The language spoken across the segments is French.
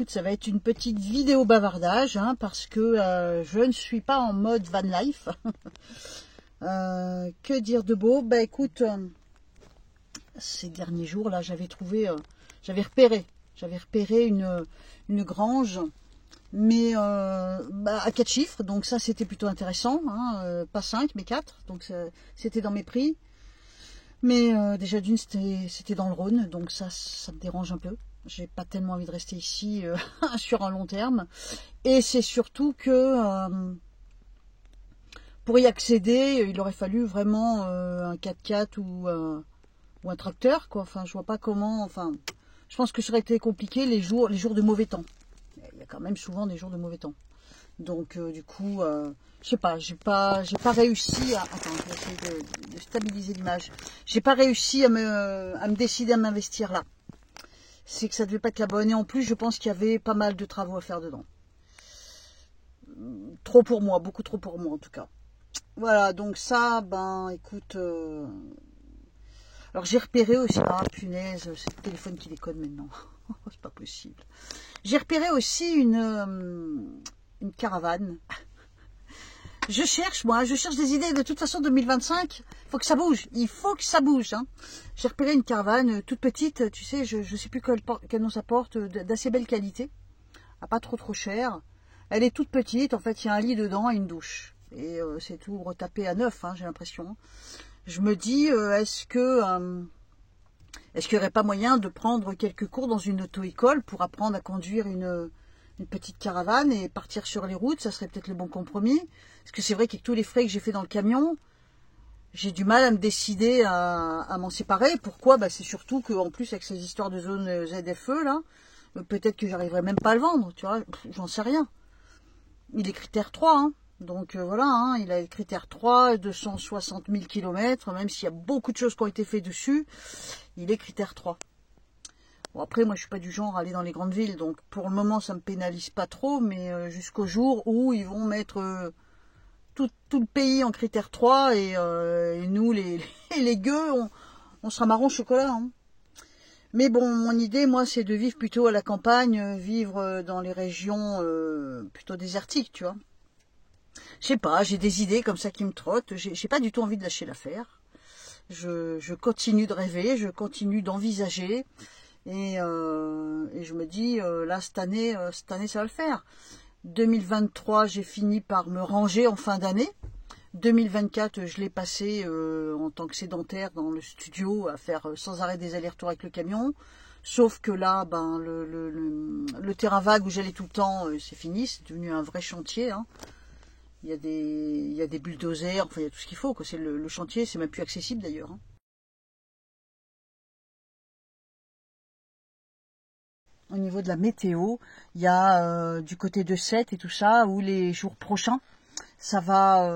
écoute, ça va être une petite vidéo bavardage, hein, parce que je ne suis pas en mode van life. Que dire de beau? Bah écoute, ces derniers jours là, j'avais repéré une grange, mais à 4 chiffres, donc ça c'était plutôt intéressant, hein, pas 5 mais 4, donc c'était dans mes prix. Mais déjà d'une, c'était dans le Rhône, donc ça me dérange un peu. J'ai pas tellement envie de rester ici sur un long terme. Et c'est surtout que pour y accéder, il aurait fallu vraiment un 4x4 ou un tracteur, quoi. Enfin, je vois pas comment. Enfin, je pense que ça aurait été compliqué les jours de mauvais temps. Il y a quand même souvent des jours de mauvais temps. Donc du coup, je sais pas, j'ai pas réussi à. Attends, je vais essayer de stabiliser l'image. J'ai pas réussi à me décider à m'investir là. C'est que ça devait pas être la bonne. Et en plus, je pense qu'il y avait pas mal de travaux à faire dedans. Trop pour moi, beaucoup trop pour moi en tout cas. Voilà, donc ça, ben écoute. Alors j'ai repéré aussi. Ah punaise, c'est le téléphone qui déconne maintenant. C'est pas possible. J'ai repéré aussi une caravane. Je cherche des idées. De toute façon, 2025, faut que ça bouge. Il faut que ça bouge. Hein. J'ai repéré une caravane toute petite, tu sais, je sais plus quel nom ça porte, d'assez belle qualité, pas trop cher. Elle est toute petite, en fait, il y a un lit dedans et une douche. Et c'est tout retapé à neuf, hein, j'ai l'impression. Je me dis, est-ce qu'il n'y aurait pas moyen de prendre quelques cours dans une auto-école pour apprendre à conduire une petite caravane et partir sur les routes? Ça serait peut-être le bon compromis. Parce que c'est vrai qu'avec tous les frais que j'ai fait dans le camion, j'ai du mal à me décider à m'en séparer. Pourquoi? Bah, c'est surtout qu'en plus, avec ces histoires de zone ZFE, là, peut-être que j'arriverai même pas à le vendre, tu vois, j'en sais rien. Il est critère 3, hein. Donc voilà, hein, il a le critère 3, 260 000 km, même s'il y a beaucoup de choses qui ont été faites dessus, il est critère 3. Bon, après, moi, je suis pas du genre à aller dans les grandes villes, donc pour le moment, ça me pénalise pas trop, mais jusqu'au jour où ils vont mettre tout le pays en critère 3 et nous, les gueux, on sera marron chocolat. Hein. Mais bon, mon idée, moi, c'est de vivre plutôt à la campagne, vivre dans les régions plutôt désertiques, tu vois. Je sais pas, j'ai des idées comme ça qui me trottent, j'ai pas du tout envie de lâcher l'affaire. Je continue de rêver, je continue d'envisager. Et je me dis, là, cette année, ça va le faire. 2023, j'ai fini par me ranger en fin d'année. 2024, je l'ai passé en tant que sédentaire dans le studio à faire sans arrêt des allers-retours avec le camion. Sauf que là, ben, le terrain vague où j'allais tout le temps, c'est fini. C'est devenu un vrai chantier. Hein. Il y a des bulldozers, enfin, il y a tout ce qu'il faut. C'est le chantier, c'est même plus accessible d'ailleurs. Hein. Au niveau de la météo, il y a du côté de Sète et tout ça, où les jours prochains, ça va,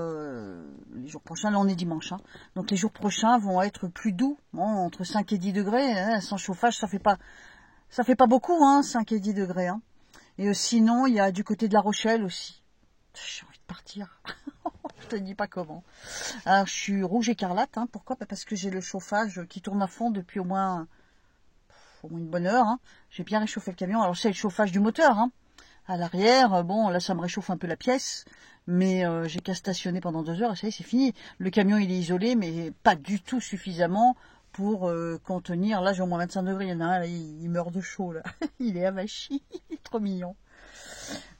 les jours prochains, là on est dimanche, hein, donc les jours prochains vont être plus doux, bon, entre 5 et 10 degrés, hein, sans chauffage, ça fait pas beaucoup, hein, 5 et 10 degrés. Hein. Et sinon, il y a du côté de La Rochelle aussi. J'ai envie de partir, je te dis pas comment. Alors je suis rouge écarlate, hein, pourquoi? Parce que j'ai le chauffage qui tourne à fond depuis au moins une bonne heure. Hein. J'ai bien réchauffé le camion. Alors c'est le chauffage du moteur. Hein. À l'arrière, bon, là ça me réchauffe un peu la pièce. Mais j'ai qu'à stationner pendant 2 heures et ça y est, c'est fini. Le camion il est isolé, mais pas du tout suffisamment pour contenir. Là j'ai au moins 25 degrés. Il y en a un, là, il meurt de chaud. Là. Il est avachi. Il est trop mignon.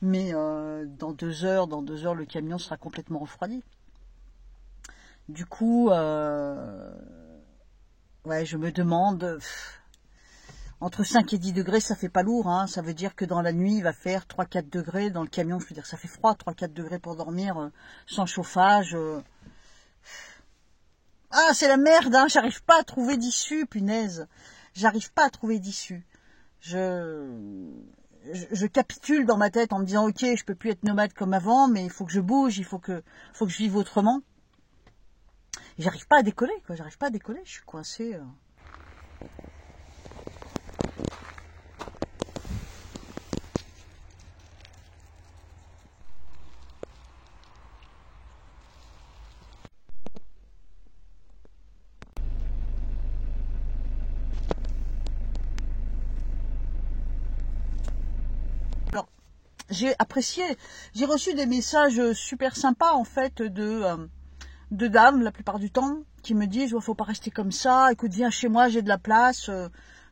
Mais dans 2 heures, le camion sera complètement refroidi. Du coup, ouais, je me demande... Entre 5 et 10 degrés, ça fait pas lourd, hein. Ça veut dire que dans la nuit, il va faire 3-4 degrés. Dans le camion, je veux dire, ça fait froid, 3-4 degrés pour dormir, sans chauffage. Ah, c'est la merde, hein. J'arrive pas à trouver d'issue, punaise. J'arrive pas à trouver d'issue. Je capitule dans ma tête en me disant, ok, je peux plus être nomade comme avant, mais il faut que je bouge, il faut que je vive autrement. Et j'arrive pas à décoller, quoi. J'arrive pas à décoller, je suis coincée. j'ai apprécié. J'ai reçu des messages super sympas en fait de dames la plupart du temps qui me disent faut pas rester comme ça, écoute viens chez moi, j'ai de la place.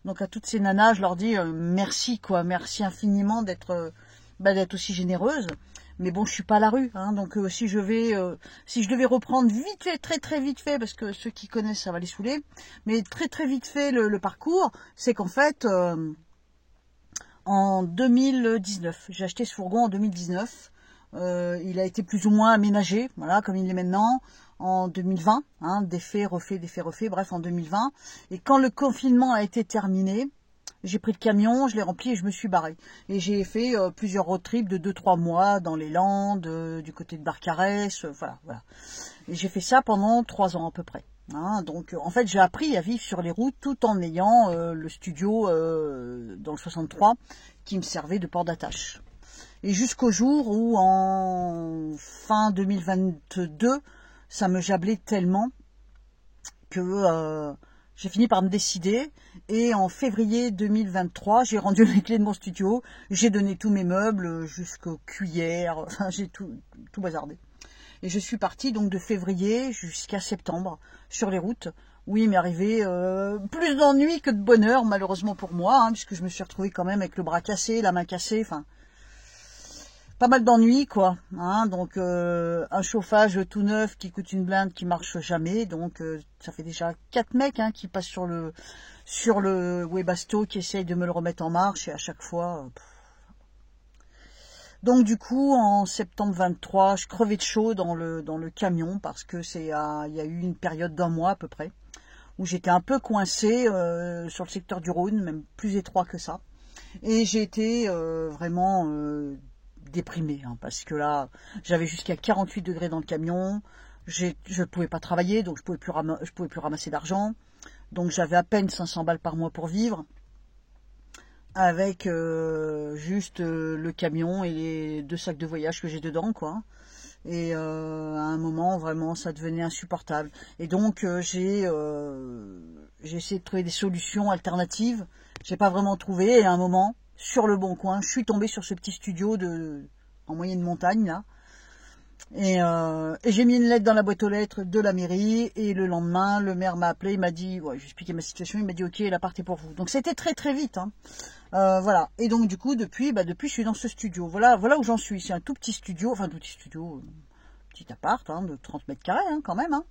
Donc à toutes ces nanas je leur dis merci quoi, merci infiniment d'être aussi généreuse. Mais bon, je suis pas à la rue, hein, donc si je devais reprendre vite fait, très très vite fait, parce que ceux qui connaissent ça va les saouler, mais très très vite fait le parcours, c'est qu'en fait en 2019, j'ai acheté ce fourgon en 2019, il a été plus ou moins aménagé, voilà comme il est maintenant, en 2020, hein, défait, refait, bref en 2020, et quand le confinement a été terminé, j'ai pris le camion, je l'ai rempli et je me suis barré. Et j'ai fait plusieurs road trips de 2-3 mois dans les Landes, du côté de Barcarès, voilà. Et j'ai fait ça pendant 3 ans à peu près. Hein, donc en fait j'ai appris à vivre sur les routes tout en ayant le studio dans le 63 qui me servait de port d'attache. Et jusqu'au jour où en fin 2022, ça me jablait tellement que j'ai fini par me décider et en février 2023, j'ai rendu les clés de mon studio, j'ai donné tous mes meubles jusqu'aux cuillères, enfin j'ai tout bazardé. Et je suis partie donc de février jusqu'à septembre sur les routes où il m'est arrivé plus d'ennuis que de bonheur malheureusement pour moi, hein, puisque je me suis retrouvée quand même avec le bras cassé, la main cassée, enfin pas mal d'ennuis quoi, hein, donc un chauffage tout neuf qui coûte une blinde qui marche jamais, donc ça fait déjà 4 mecs hein, qui passent sur le Webasto qui essayent de me le remettre en marche et à chaque fois donc du coup en septembre 23 je crevais de chaud dans le camion parce que il y a eu une période d'1 mois à peu près où j'étais un peu coincée sur le secteur du Rhône, même plus étroit que ça, et j'ai été vraiment déprimée hein, parce que là j'avais jusqu'à 48 degrés dans le camion, je ne pouvais pas travailler, donc je pouvais plus ramasser d'argent, donc j'avais à peine 500 balles par mois pour vivre avec juste le camion et les 2 sacs de voyage que j'ai dedans quoi. Et à un moment vraiment ça devenait insupportable et donc j'ai essayé de trouver des solutions alternatives, j'ai pas vraiment trouvé, et à un moment sur le Bon Coin, je suis tombée sur ce petit studio en moyenne montagne là, et j'ai mis une lettre dans la boîte aux lettres de la mairie, et le lendemain le maire m'a appelé, il m'a dit, j'ai expliqué ma situation, il m'a dit ok, l'appart est pour vous, donc c'était très très vite hein. Voilà, et donc du coup depuis je suis dans ce studio, voilà où j'en suis, c'est un tout petit studio, petit appart hein, de 30 mètres carrés hein, quand même hein.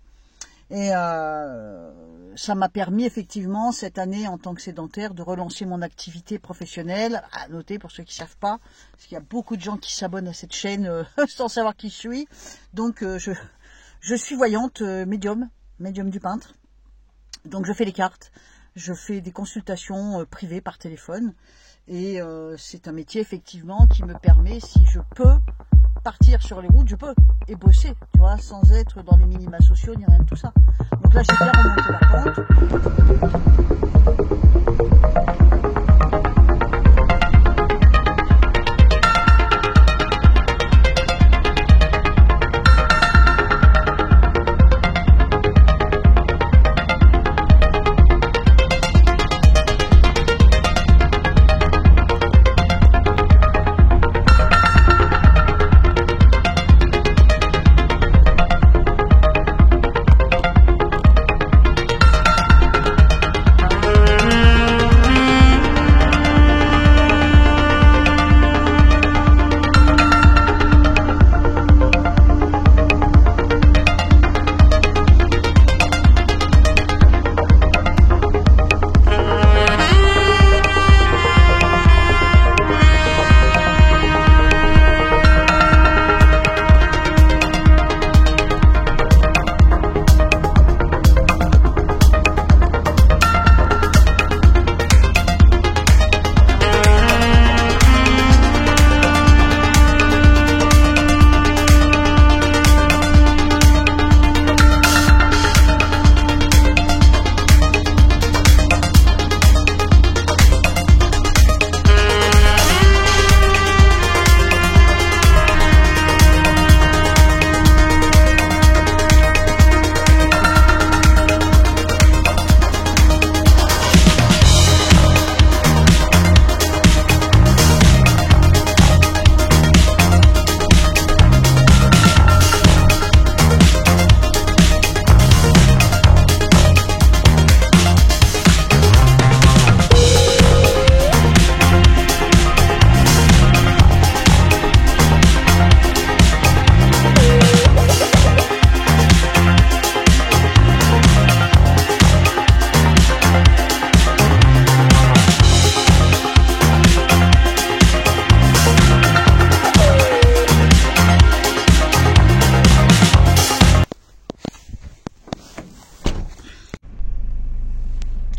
Et ça m'a permis effectivement cette année en tant que sédentaire de relancer mon activité professionnelle. À noter pour ceux qui ne savent pas, parce qu'il y a beaucoup de gens qui s'abonnent à cette chaîne sans savoir qui je suis. Donc je suis voyante médium du peintre. Donc je fais les cartes, je fais des consultations privées par téléphone. Et c'est un métier effectivement qui me permet, si je peux partir sur les routes, je peux, et bosser, tu vois, sans être dans les minima sociaux ni rien de tout ça. Donc là j'ai bien remonté la pente.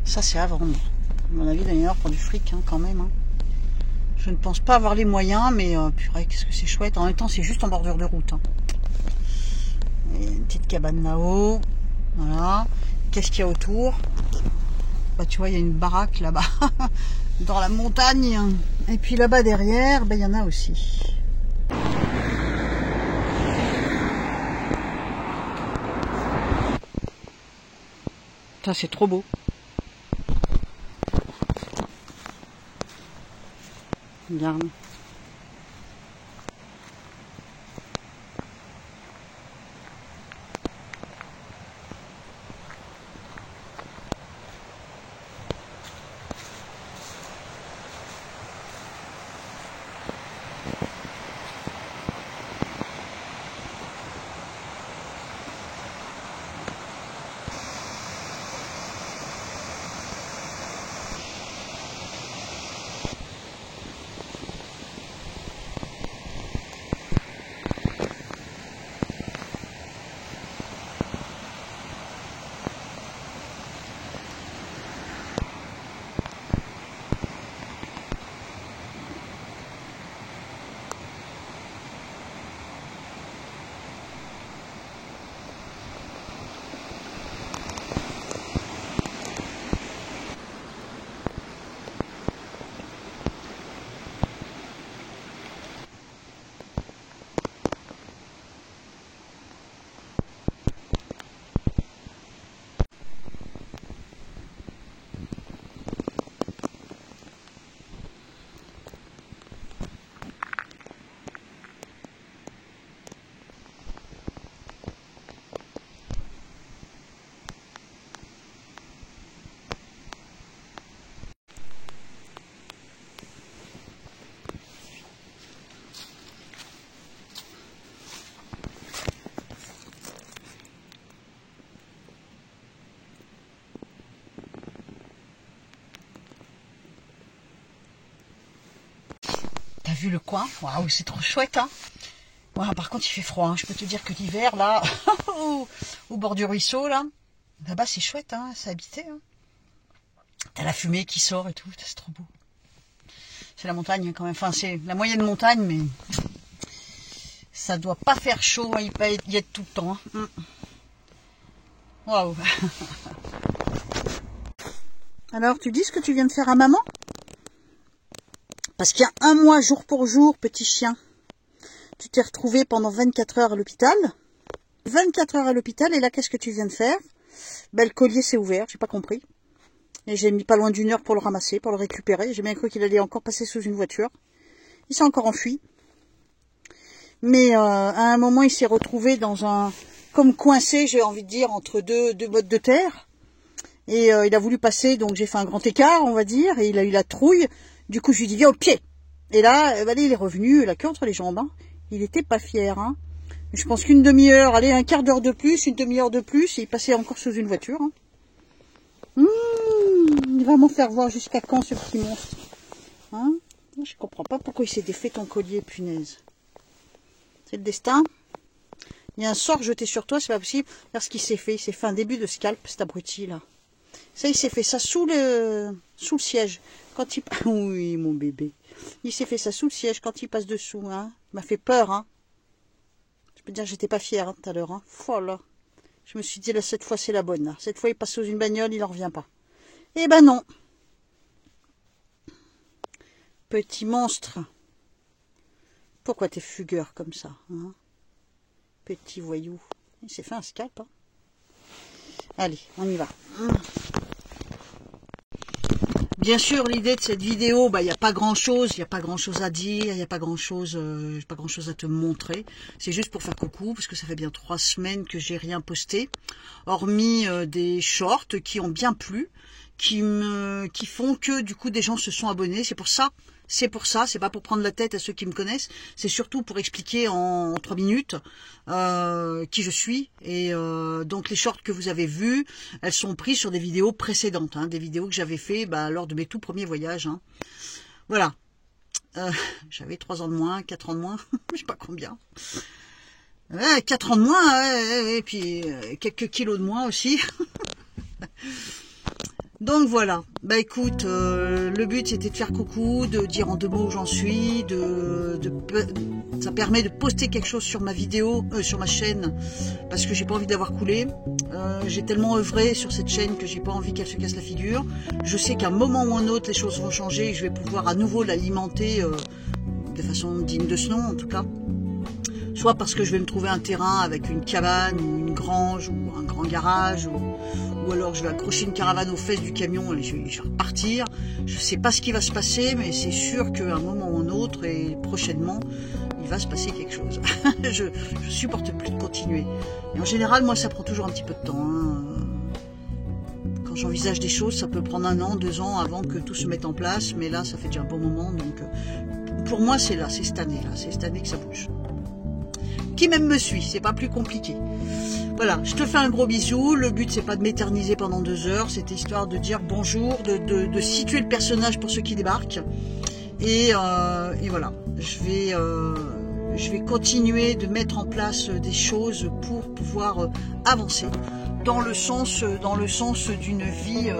Ça, c'est à vendre. À mon avis, d'ailleurs, pour du fric, hein, quand même. Hein. Je ne pense pas avoir les moyens, mais purée, qu'est-ce que c'est chouette. En même temps, c'est juste en bordure de route. Hein. Et une petite cabane là-haut. Voilà. Qu'est-ce qu'il y a autour? Bah, tu vois, il y a une baraque là-bas, dans la montagne. Et puis là-bas derrière, bah, il y en a aussi. Ça, c'est trop beau. Regarde. T'as vu le coin? Waouh, c'est trop chouette, hein. Ouais, par contre, il fait froid. Hein. Je peux te dire que l'hiver, là, au bord du ruisseau, là-bas, c'est chouette, hein. C'est habité. Hein. T'as la fumée qui sort et tout. C'est trop beau. C'est la montagne, quand même. Enfin, c'est la moyenne montagne, mais ça doit pas faire chaud. Hein. Il peut y être tout le temps. Hein. Waouh. Alors, tu dis ce que tu viens de faire à maman? Parce qu'il y a un mois, jour pour jour, petit chien, tu t'es retrouvé pendant 24 heures à l'hôpital. 24 heures à l'hôpital, et là, qu'est-ce que tu viens de faire? Ben, le collier s'est ouvert, j'ai pas compris. Et j'ai mis pas loin d'1 heure pour le ramasser, pour le récupérer. J'ai bien cru qu'il allait encore passer sous une voiture. Il s'est encore enfui. Mais à un moment, il s'est retrouvé dans un... comme coincé, j'ai envie de dire, entre deux bottes de terre. Et il a voulu passer, donc j'ai fait un grand écart, on va dire, et il a eu la trouille. Du coup, je lui ai dit, viens au pied. Et là, il est revenu, la queue entre les jambes. Hein. Il était pas fier. Hein. Je pense qu'une demi-heure, allez, un quart d'heure de plus, une demi-heure de plus, et il passait encore sous une voiture. Hein. Il va m'en faire voir jusqu'à quand, ce petit monstre. Hein. Je comprends pas pourquoi il s'est défait ton collier, punaise. C'est le destin. Il y a un sort jeté sur toi, c'est pas possible. Regarde ce qu'il s'est fait. Il s'est fait un début de scalp, cet abruti, là. Ça, il s'est fait ça sous le siège. Quand il... Oui, mon bébé. Il s'est fait ça sous le siège quand il passe dessous. Hein. Il m'a fait peur. Hein. Je peux dire que j'étais pas fière tout à l'heure. Hein. Voilà. Je me suis dit, là, cette fois, c'est la bonne. Là. Cette fois, il passe sous une bagnole, il n'en revient pas. Eh ben non. Petit monstre. Pourquoi t'es fugueur comme ça? Hein? Petit voyou. Il s'est fait un scalp. Hein. Allez, on y va. Bien sûr, l'idée de cette vidéo, il n'y a pas grand-chose, il n'y a pas grand-chose à dire, il n'y a pas grand-chose à te montrer. C'est juste pour faire coucou, parce que ça fait bien 3 semaines que j'ai rien posté, hormis des shorts qui ont bien plu, qui font que du coup des gens se sont abonnés. C'est pour ça, c'est pas pour prendre la tête à ceux qui me connaissent, c'est surtout pour expliquer en 3 minutes qui je suis. Et donc les shorts que vous avez vus, elles sont prises sur des vidéos précédentes, hein, des vidéos que j'avais fait lors de mes tout premiers voyages. Hein. Voilà, j'avais 3 ans de moins, 4 ans de moins, je sais pas combien. 4 ans de moins, et puis quelques kilos de moins aussi. Donc voilà, bah écoute, le but c'était de faire coucou, de dire en 2 mots où j'en suis, ça permet de poster quelque chose sur ma vidéo, sur ma chaîne, parce que j'ai pas envie d'avoir coulé. J'ai tellement œuvré sur cette chaîne que j'ai pas envie qu'elle se casse la figure. Je sais qu'à un moment ou un autre les choses vont changer et je vais pouvoir à nouveau l'alimenter de façon digne de ce nom en tout cas. Soit parce que je vais me trouver un terrain avec une cabane ou une grange ou un grand garage ou alors je vais accrocher une caravane aux fesses du camion et je vais repartir. Je ne sais pas ce qui va se passer, mais c'est sûr qu'à un moment ou un autre, et prochainement, il va se passer quelque chose. je supporte plus de continuer. Et en général, moi, ça prend toujours un petit peu de temps. Hein. Quand j'envisage des choses, ça peut prendre 1 an, 2 ans avant que tout se mette en place, mais là, ça fait déjà un bon moment. Donc, pour moi, c'est là, c'est cette année-là, c'est cette année que ça bouge. Qui même me suit, c'est pas plus compliqué. Voilà, je te fais un gros bisou. Le but, c'est pas de m'éterniser pendant 2 heures. C'était histoire de dire bonjour, de situer le personnage pour ceux qui débarquent. Et voilà, je vais continuer de mettre en place des choses pour pouvoir avancer dans le sens d'une vie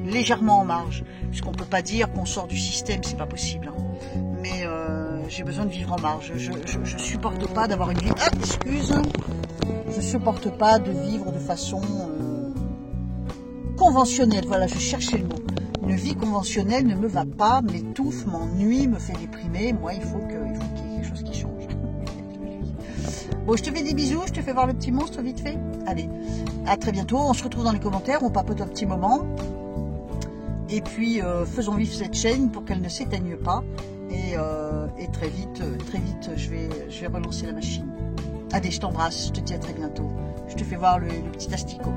légèrement en marge. Puisqu'on peut pas dire qu'on sort du système, c'est pas possible. Hein. Mais j'ai besoin de vivre en marge. Je supporte pas d'avoir une vie... Ah, excuse. Je supporte pas de vivre de façon conventionnelle. Voilà, je cherchais le mot. Une vie conventionnelle ne me va pas, m'étouffe, m'ennuie, me fait déprimer. Moi, il faut qu'il y ait quelque chose qui change. Bon, je te fais des bisous, je te fais voir le petit monstre vite fait. Allez, à très bientôt. On se retrouve dans les commentaires, on papote un petit moment. Et puis, faisons vivre cette chaîne pour qu'elle ne s'éteigne pas. Et très vite, je vais relancer la machine. Allez, je t'embrasse, je te dis à très bientôt. Je te fais voir le petit asticot.